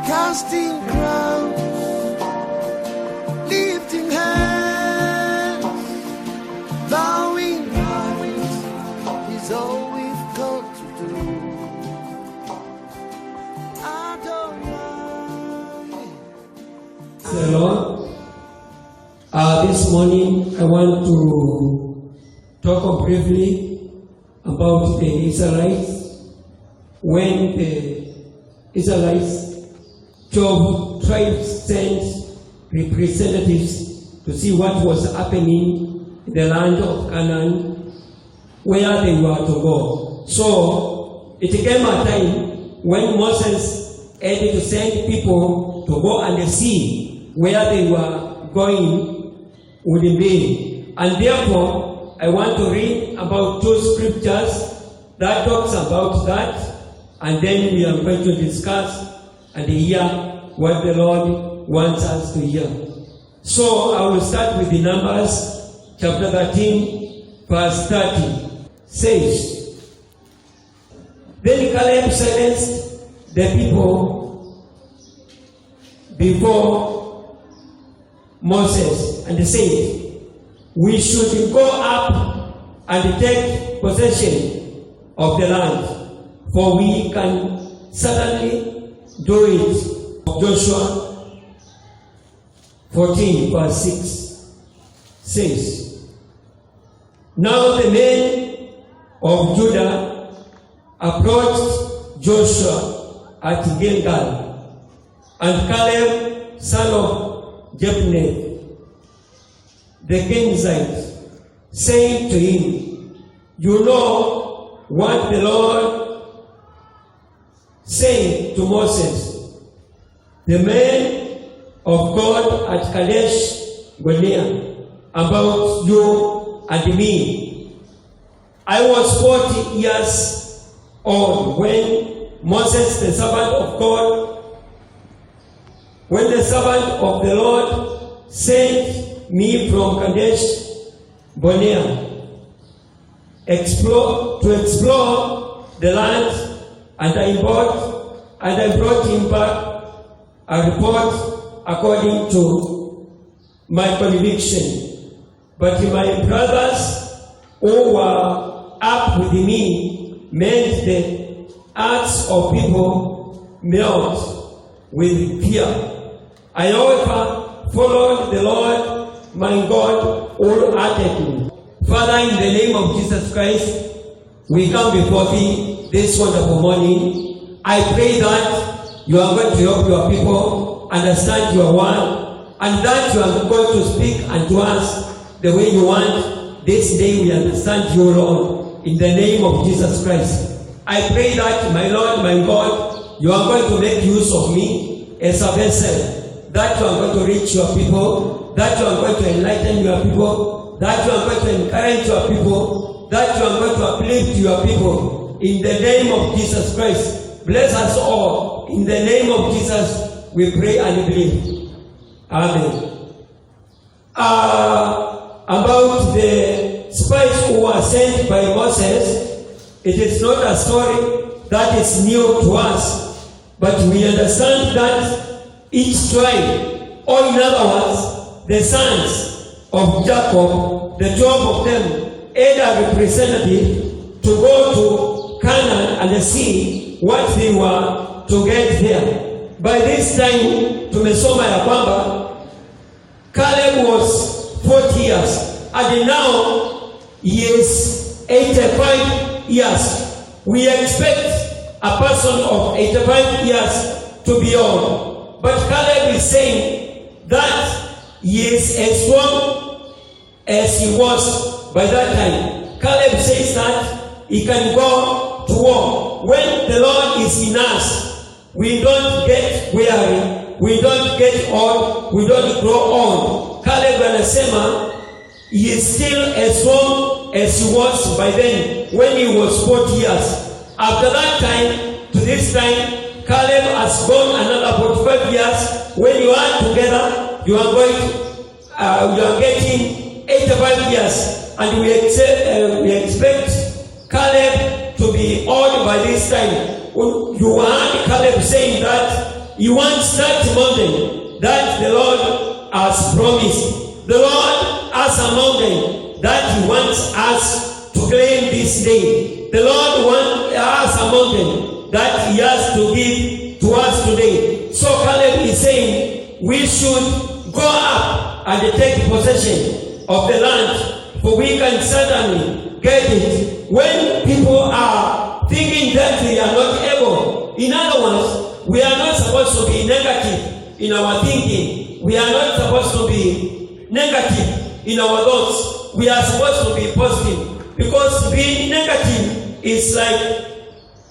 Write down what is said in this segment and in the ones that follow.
casting crowns, lifting hands, bowing hearts is all we've got to do. The Lord. This morning I want to talk briefly about the Israelites. When the Israelites, 12 tribes sent representatives to see what was happening in the land of Canaan, where they were to go. So it came a time when Moses had to send people to go and see where they were going would be. And therefore, I want to read about 2 scriptures that talks about that, and then we are going to discuss and hear what the Lord wants us to hear. So I will start with the Numbers chapter 13 verse 30. Says, then Caleb silenced the people before Moses and said, we should go up and take possession of the land, for we can certainly do it. Joshua 14 verse 6 says, now the men of Judah approached Joshua at Gilgal, and Caleb, son of Jephunneh, the Kenizzite, saying to him, you know what the Lord said to Moses, the man of God at Kadesh Barnea, about you and me. I was 40 years old when Moses, the servant of God, when the servant of the Lord sent me from Kadesh Barnea to explore the land, and I brought him back a report according to my conviction. But my brothers who were up with me made the hearts of people melt with fear. I, however, followed the Lord my God wholeheartedly. Father, in the name of Jesus Christ, we come before thee this wonderful morning. I pray that you are going to help your people understand your word, and that you are going to speak unto us the way you want. This day we understand you, Lord, in the name of Jesus Christ. I pray that, my Lord, my God, you are going to make use of me as a vessel, that you are going to reach your people, that you are going to enlighten your people, that you are going to encourage your people, that you are going to uplift your people. In the name of Jesus Christ, bless us all. In the name of Jesus, we pray and believe. Amen. About the spies who were sent by Moses, it is not a story that is new to us, but we understand that each tribe, or in other words, the sons of Jacob, the 12 of them, had a representative to go to Canaan and see what they were to get there. By this time, tumesoma ya kwamba Caleb was 40 years, and now he is 85 years. We expect a person of 85 years to be old. But Caleb is saying that he is as strong as he was by that time. Caleb says that he can go to war. When the Lord is in us, we don't get weary, we don't get old, we don't grow old. Caleb anasema he is still as strong as he was by then when he was 40 years. After that time to this time, Caleb has gone another 45 years. When you are together, you are getting 85 years, and we expect Caleb to be old by this time. You heard Caleb saying that he wants that mountain that the Lord has promised. The Lord has a mountain that he wants us to claim this day. The Lord has a mountain that he has to give to us today. So Caleb is saying we should go up and take possession of the land, for we can certainly get it. When people are thinking that we are not able, in other words, we are not supposed to be negative in our thinking. We are not supposed to be negative in our thoughts. We are supposed to be positive, because being negative is like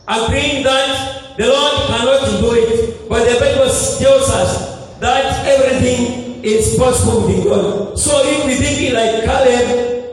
agreeing that the Lord cannot do it. But the Bible tells us that everything is possible with God. So if we think like Caleb,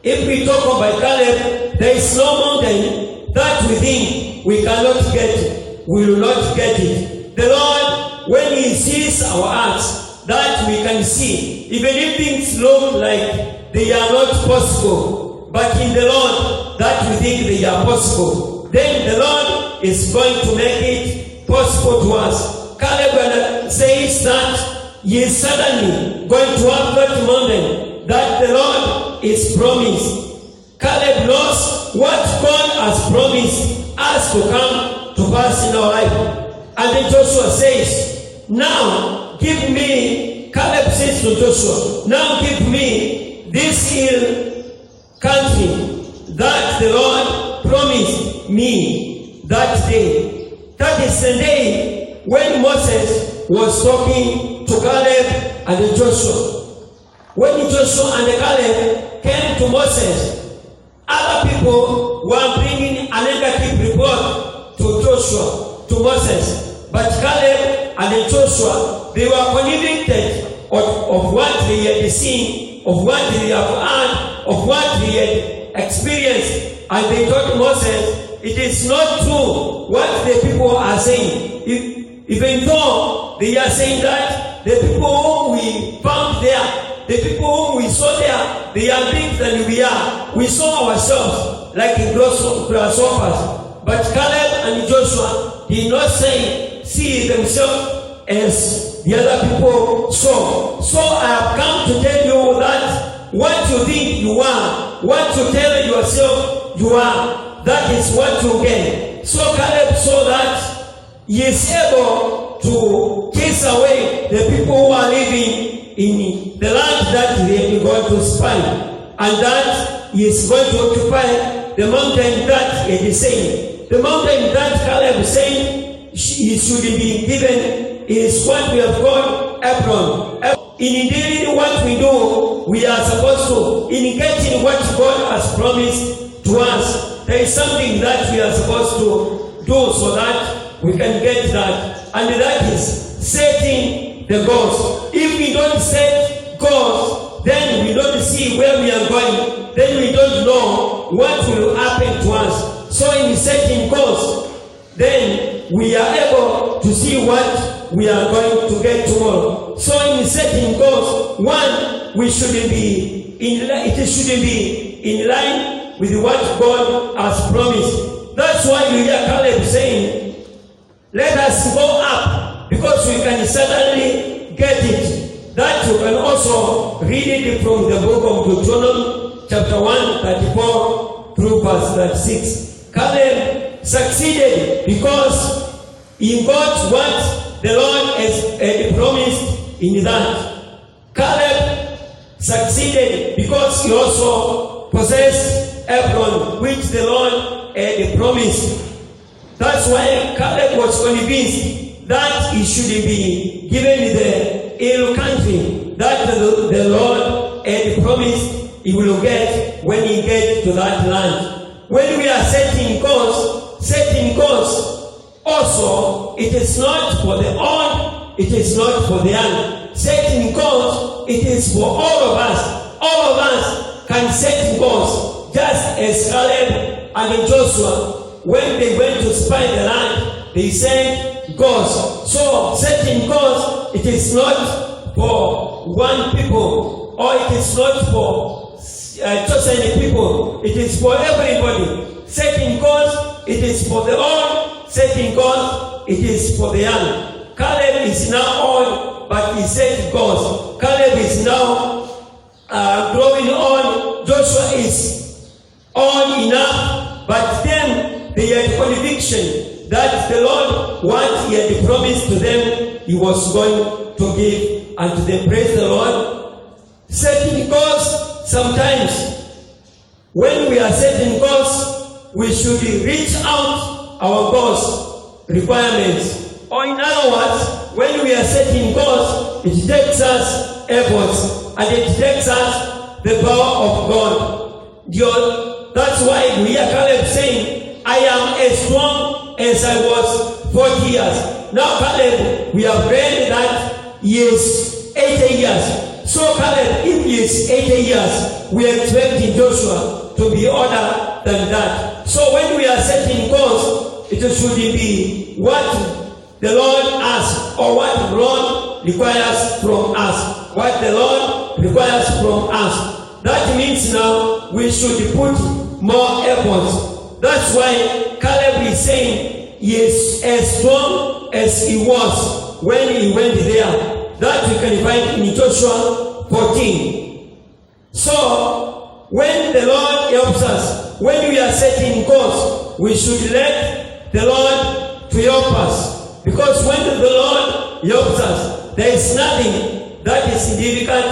if we talk about Caleb, there is no mountain that we think we cannot get it. We will not get it. The Lord, when he sees our hearts, that we can see, even if things look like they are not possible, but in the Lord that we think they are possible, then the Lord is going to make it possible to us. Caleb says that he is suddenly going to have that mountain that the Lord is promised. Caleb knows what God has promised us to come to pass in our life. And then Joshua says, now give me, Caleb says to Joshua, now give me this hill country that the Lord promised me that day. That is the day when Moses was talking to Caleb and Joshua. When Joshua and Caleb came to Moses, other people were bringing a negative report to Joshua, to Moses. But Caleb and Joshua, they were convicted of what they had seen, of what they have heard, of what they had experienced. And they told Moses, it is not true what the people are saying. Even though they are saying that the people whom we found there, the people whom we saw there, they are bigger than we are. We saw ourselves like grasshoppers. But Caleb and Joshua did not see themselves as the other people saw. So I have come to tell you that what you think you are, what you tell yourself you are, that is what you get. So Caleb saw that he is able to chase away the people who are living in the land that he had gone to spy, and that he is going to occupy the mountain that he is saying. The mountain that Caleb is saying he should be given is what we have called Hebron. In doing what we do, we are supposed to, in getting what God has promised to us, there is something that we are supposed to do so that we can get that. And that is setting the goals. If we don't set goals, then we don't see where we are going. Then we don't know what will happen to us. So in setting goals, then we are able to see what we are going to get tomorrow. So in setting goals, one, it shouldn't be in line with what God has promised. That's why you hear Caleb saying, let us go up, because we can certainly get it. That you can also read it from the book of Deuteronomy, chapter 1, 34 through verse 36. Caleb succeeded because he got what the Lord has promised in that. Caleb succeeded because he also possessed Hebron, which the Lord had promised. That's why Caleb was convinced that he should be given the hill country that the Lord had promised he will get when he gets to that land. When we are setting goals also, it is not for the old, it is not for the young. Setting goals, it is for all of us. All of us can set goals, just as Caleb and Joshua, when they went to spy the land, they set goals. So setting goals, it is not for one people, or it is not for chosen people. It is for everybody. Setting goals, it is for the old. Setting goals, it is for the young. Caleb is now old, but his age goes. Caleb is now growing on. Joshua is old enough, but then they had conviction that the Lord, what he had promised to them, he was going to give unto them. Praise the Lord. Setting goals, sometimes when we are setting goals, we should reach out our goals, requirements. Or in other words, when we are setting goals, it takes us efforts and it takes us the power of God. That's why we hear Caleb saying, I am as strong as I was 40 years. Now Caleb, we have read that he is 80 years. So Caleb, if he is 80 years, we are expecting Joshua to be older than that. So when we are setting goals, it should be what the Lord asks or what the Lord requires from us. What the Lord requires from us. That means now we should put more efforts. That's why Caleb is saying he is as strong as he was when he went there. That we can find in Joshua 14. So, when the Lord helps us, when we are setting goals, we should let the Lord to help us. Because when the Lord helps us, there is nothing that is difficult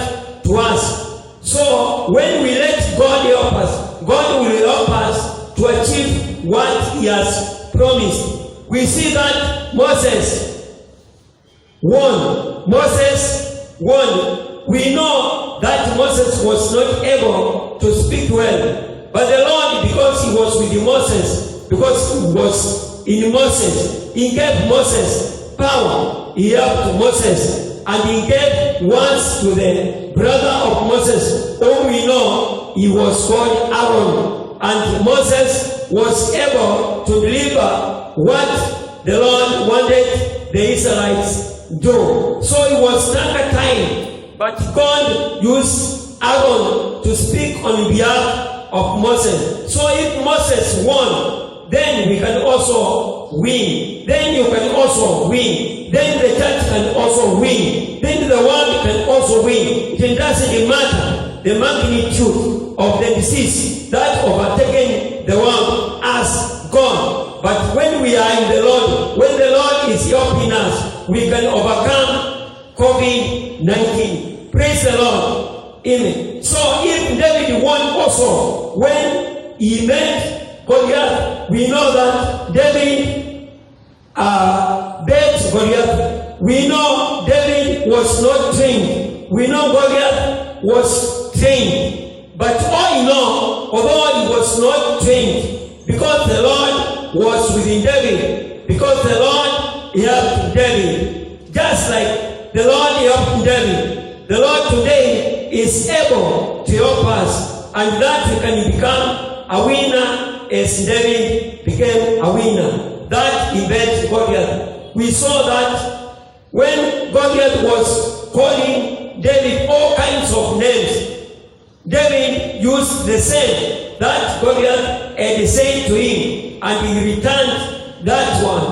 to us. So, when we let God help us, God will help us to achieve what He has promised. We see that Moses won. We know that Moses was not able to speak well. But the Lord, because He was with Moses, because He was in Moses, He gave Moses power. He helped Moses. And He gave words to the brother of Moses, whom we know he was called Aaron. And Moses was able to deliver what the Lord wanted the Israelites do. So it was longer time, but God used Aaron to speak on behalf of Moses. So if Moses won, then we can also win. Then you can also win. Then the church can also win. Then the world can also win. It doesn't matter the magnitude of the disease that overtaken the world as God. But when we are in the Lord, when the Lord is helping us, we can overcome COVID-19. Praise the Lord. Amen. So if David won also, when he met Goliath, we know that David beat Goliath. We know David was not trained. We know Goliath was trained. But all in all, although he was not trained, because the Lord was within David, because the Lord helped David, just like the Lord helped David, the Lord today is able to help us, and that we can become a winner as David became a winner. That he beat Goliath. We saw that when Goliath was calling David all kinds of names, David used the same that Goliath had said to him, and he returned that one.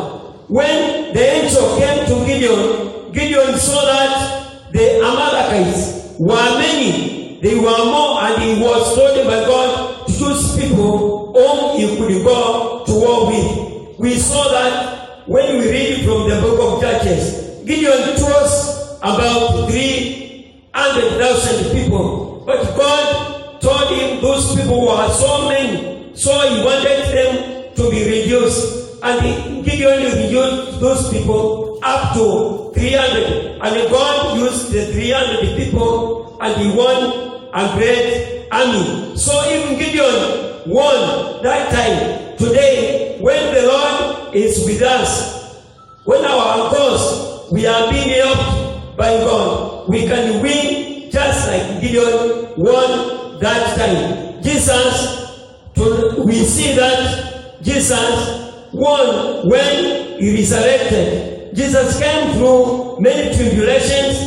When the angel came to Gideon, Gideon saw that the Amalekites were many. They were more, and he was told by God to choose people whom he could go to war with. We saw that when we read from the book of Judges, Gideon chose about 300,000 people. But God told him those people were so many, so he wanted them to be reduced. And Gideon reduced those people up to 300. And God used the 300 people, and he won a great army. So even Gideon won that time. Today, when the Lord is with us, when our goals, we are being helped by God, we can win just like Gideon won that time. We see that Jesus won when he resurrected. Jesus came through many tribulations.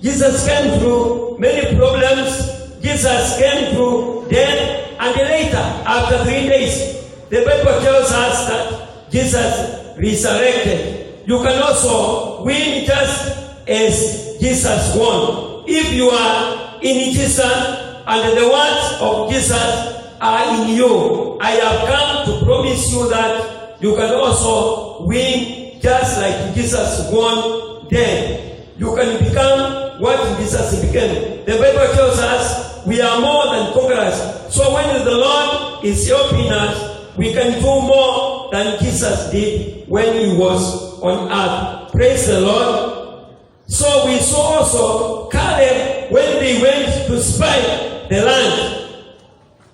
Jesus came through many problems. Jesus came through death, and later, after 3 days, the Bible tells us that Jesus resurrected. you can also win just as Jesus won. If you are in Jesus and the words of Jesus are in you, I have come to promise you that you can also win just like Jesus won then. You can become what Jesus became. The Bible tells us we are more than conquerors. So when the Lord is helping us, we can do more than Jesus did when he was on earth. Praise the Lord. So we saw also Caleb when they went to spy the land.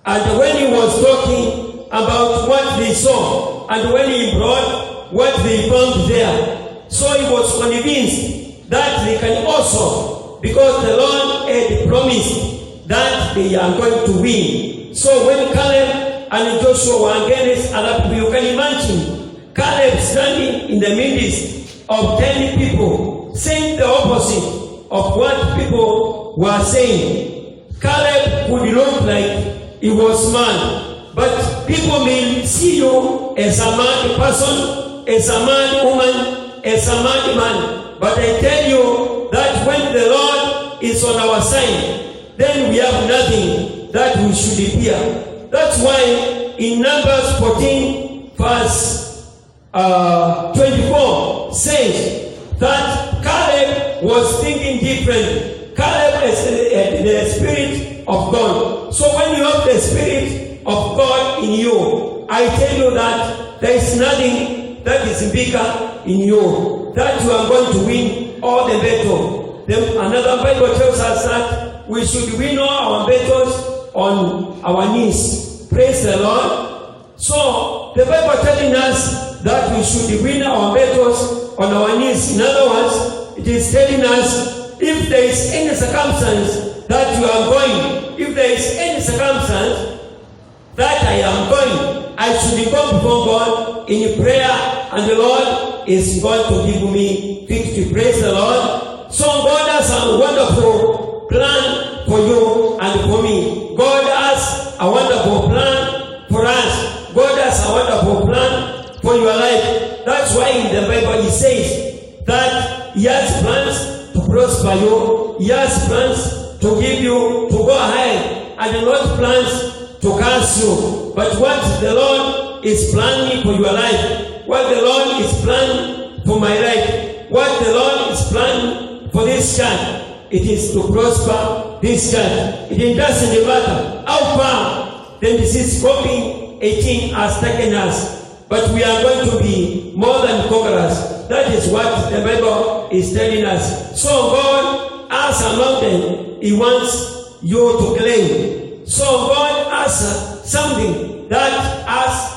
And when he was talking about what they saw, and when he brought what they found there, so he was convinced that they can also, because the Lord had promised that they are going to win. So when Caleb and Joshua were against other people, you can imagine Caleb standing in the midst of 10 people, saying the opposite of what people were saying. Caleb would look like he was mad, but people may see you as a mad person, as a mad woman, as a mad man. But I tell you that when the Lord is on our side, then we have nothing that we should fear. That's why in Numbers 14 verse 24 says that Caleb was thinking different. Caleb has the Spirit of God. So when you have the Spirit of God in you, I tell you that there is nothing that is bigger in you, that you are going to win all the battle. Then another Bible tells us that we should win all our battles on our knees. Praise the Lord. So the Bible telling us that we should win our battles on our knees. In other words, it is telling us if there is any circumstance that you are going, if there is any circumstance that I am going, I should go before God in prayer, and the Lord is going to give me victory. Praise the Lord. So God has a wonderful plan for you and for me. God has a wonderful plan for us. God has a wonderful plan for your life. That's why in the Bible he says that he has plans to prosper you. He has plans to give you, to go ahead, and not plans to curse you. But what the Lord is planning for your life, what the Lord is planning for my life, what the Lord is planning for this church, it is to prosper this church. It doesn't matter how far the disease COVID-18 has taken us, but we are going to be more than conquerors. That is what the Bible is telling us. So God has a mountain he wants you to claim. So God has something that asks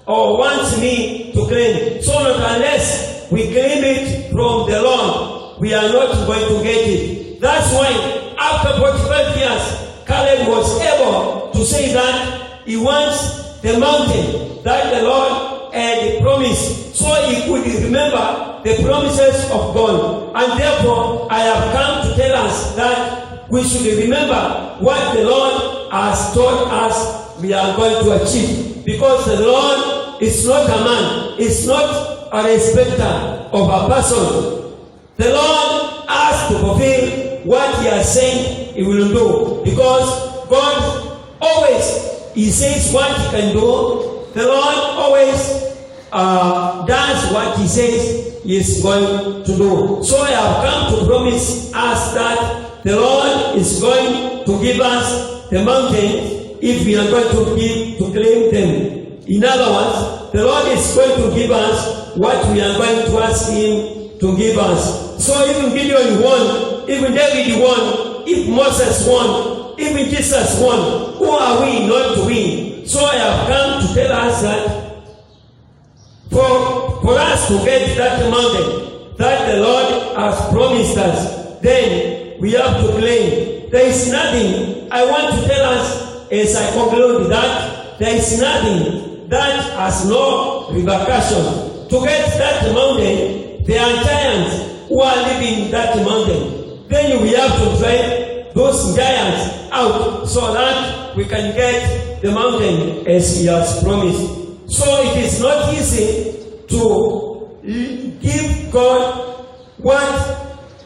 or wants me to claim. So not unless we claim it from the Lord, we are not going to get it. That's why after 45 years, Caleb was able to say that he wants the mountain that the Lord had promised, so he could remember the promises of God. And therefore, I have come to tell us that we should remember what the Lord has told us we are going to achieve. Because the Lord is not a man, is not a respecter of a person. The Lord has to fulfill what he has said he will do. Because God always, he says what he can do. The Lord always does what he says he is going to do. So I have come to promise us that the Lord is going to give us the mountains if we are going to claim them. In other words, the Lord is going to give us what we are going to ask him to give us. So even Gideon won, even David won, if Moses won, even Jesus won, who are we not to win? So I have come to tell us that for us to get that mountain that the Lord has promised us, then we have to claim. There is nothing, I want to tell us as I conclude that there is nothing that has no repercussion. To get that mountain, there are giants who are living that mountain. Then we have to drive those giants out so that we can get the mountain as he has promised. So it is not easy to give God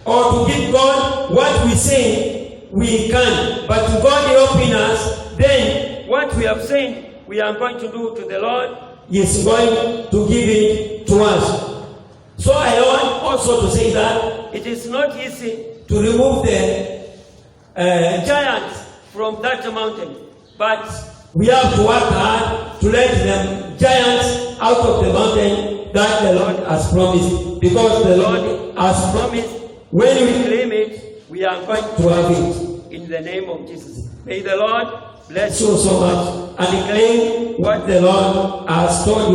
to give God what we say we can. But God helping us, then what we have said we are going to do to the Lord, He is going to give it to us. So I want also to say that it is not easy to remove the giants from that mountain, but we have to work hard to let them giants out of the mountain that the Lord has promised, because the Lord has promised when we claim it, we are going to have it in the name of Jesus. May the Lord bless you so much and claim what the Lord has told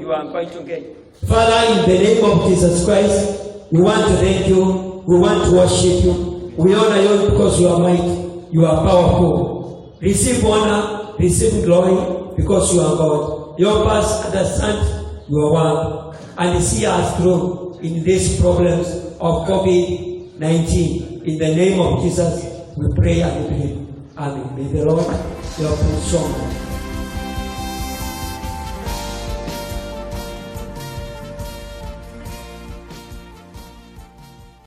you are going to get. Father, in the name of Jesus Christ, we want to thank you. We want to worship you. We honor you because you are mighty. You are powerful. Receive honor, receive glory because you are God. Help us understand your word and see us through in these problems of COVID-19. In the name of Jesus, we pray and believe. Amen. May the Lord help you so much.